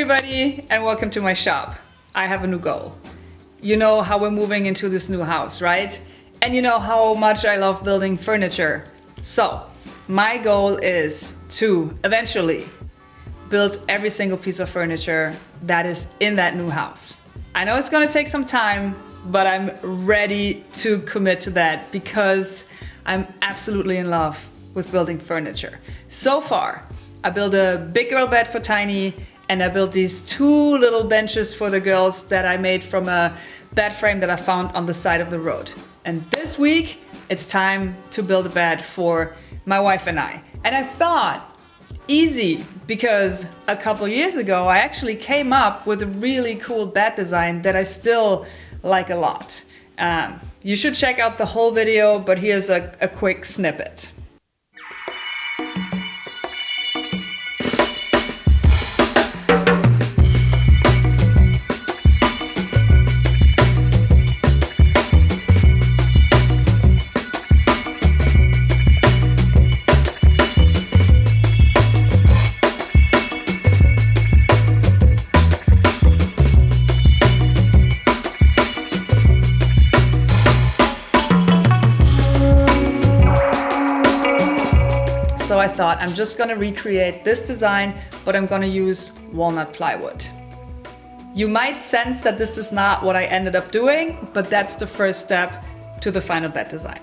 everybody, and welcome to my shop. I have a new goal. You know how we're moving into this new house, right? And you know how much I love building furniture. So, my goal is to eventually build every single piece of furniture that is in that new house. I know it's gonna take some time, but I'm ready to commit to that because I'm absolutely in love with building furniture. So far, I built a big girl bed for Tiny, and I built these two little benches for the girls that I made from a bed frame that I found on the side of the road. And this week, it's time to build a bed for my wife and I. And I thought, easy, because a couple years ago, I actually came up with a really cool bed design that I still like a lot. You should check out the whole video, but here's a quick snippet. So I thought I'm just gonna recreate this design, but I'm gonna use walnut plywood. You might sense that this is not what I ended up doing, but that's the first step to the final bed design.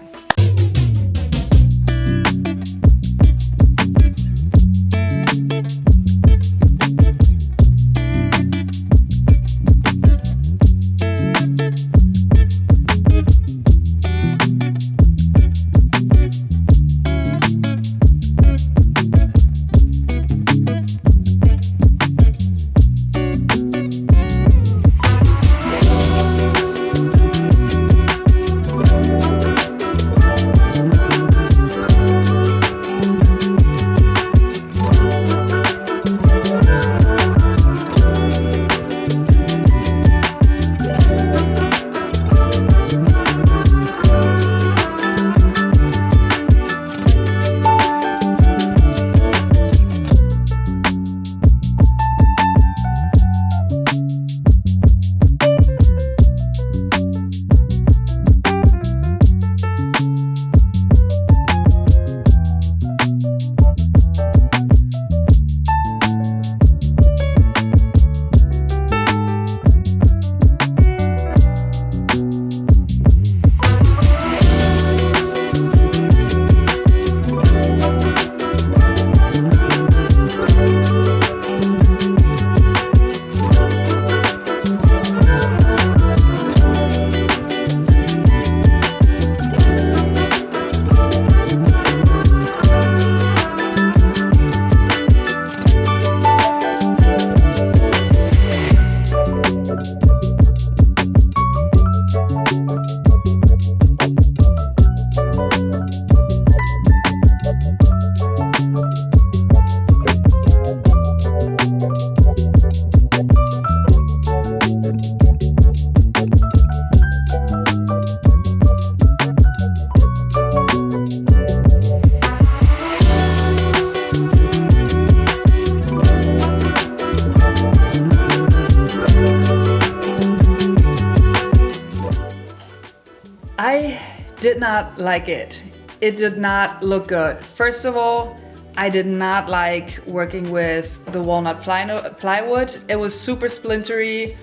I did not like it. It did not look good. First of all, I did not like working with the walnut plywood. It was super splintery.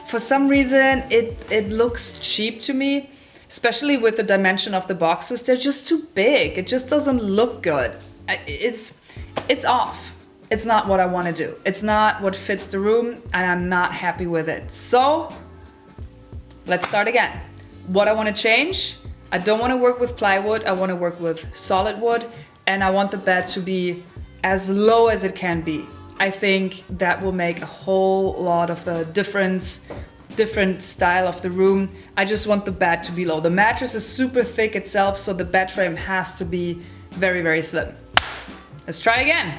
For some reason, it looks cheap to me, especially with the dimension of the boxes. They're just too big. It just doesn't look good. It's off. It's not what I want to do. It's not what fits the room, and I'm not happy with it. So let's start again. What I want to change, I don't want to work with plywood, I want to work with solid wood, and I want the bed to be as low as it can be. I think that will make a whole lot of a different style of the room. I just want the bed to be low. The mattress is super thick itself, so the bed frame has to be very, very slim. Let's try again.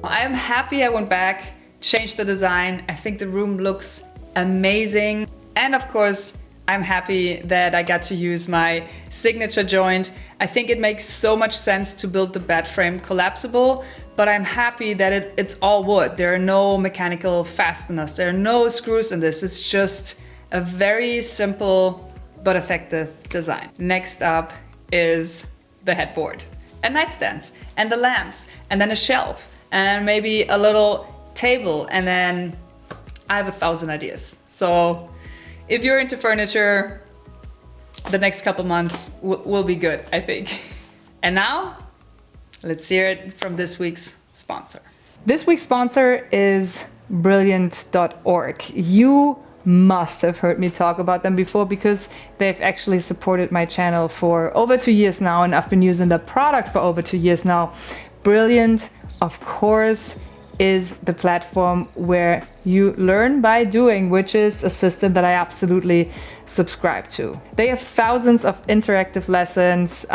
I'm happy I went back, changed the design. I think the room looks amazing. And of course, I'm happy that I got to use my signature joint. I think it makes so much sense to build the bed frame collapsible, but I'm happy that it's all wood. There are no mechanical fasteners. There are no screws in this. It's just a very simple but effective design. Next up is the headboard and nightstands and the lamps and then a shelf and maybe a little table, and then I have 1,000 ideas. So if you're into furniture, the next couple months will be good, I think. And now, let's hear it from this week's sponsor. This week's sponsor is Brilliant.org. You must have heard me talk about them before because they've actually supported my channel for over 2 years now, and I've been using the product for over 2 years now. Brilliant, of course, is the platform where you learn by doing, which is a system that I absolutely subscribe to. They have thousands of interactive lessons,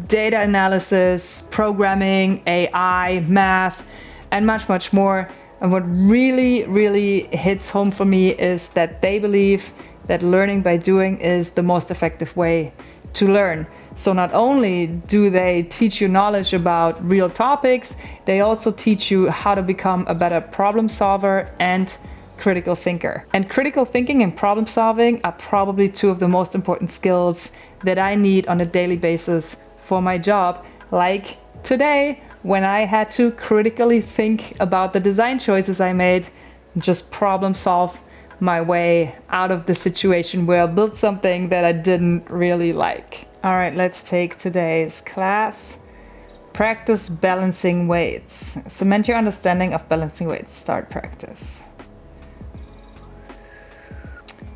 data analysis, programming, AI, math, and much, much more. And what really, really hits home for me is that they believe that learning by doing is the most effective way to learn. So not only do they teach you knowledge about real topics, they also teach you how to become a better problem solver and critical thinker. And critical thinking and problem solving are probably two of the most important skills that I need on a daily basis for my job, like today when I had to critically think about the design choices I made, just problem solve my way out of the situation where I built something that I didn't really like. All right, let's take today's class. Practice balancing weights. Cement your understanding of balancing weights. Start practice.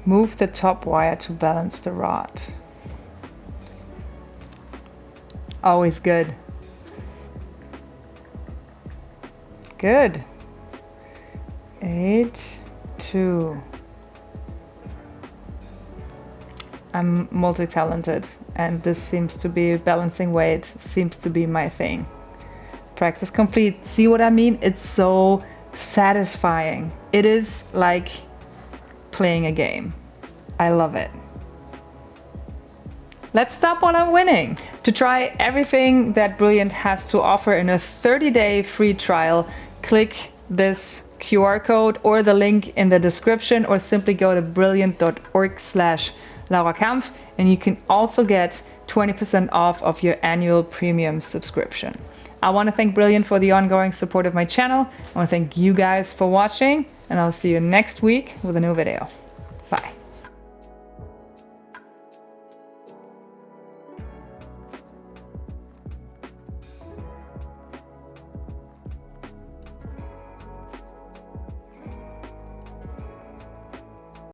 Move the top wire to balance the rod. Always good. Good. 8, 2. I'm multi-talented, and this seems to be balancing weight, seems to be my thing. Practice complete. See what I mean? It's so satisfying. It is like playing a game. I love it. Let's stop while I'm winning. To try everything that Brilliant has to offer in a 30-day free trial, click this QR code or the link in the description, or simply go to brilliant.org/Laura Kampf, and you can also get 20% off of your annual premium subscription. I want to thank Brilliant for the ongoing support of my channel. I want to thank you guys for watching, and I'll see you next week with a new video.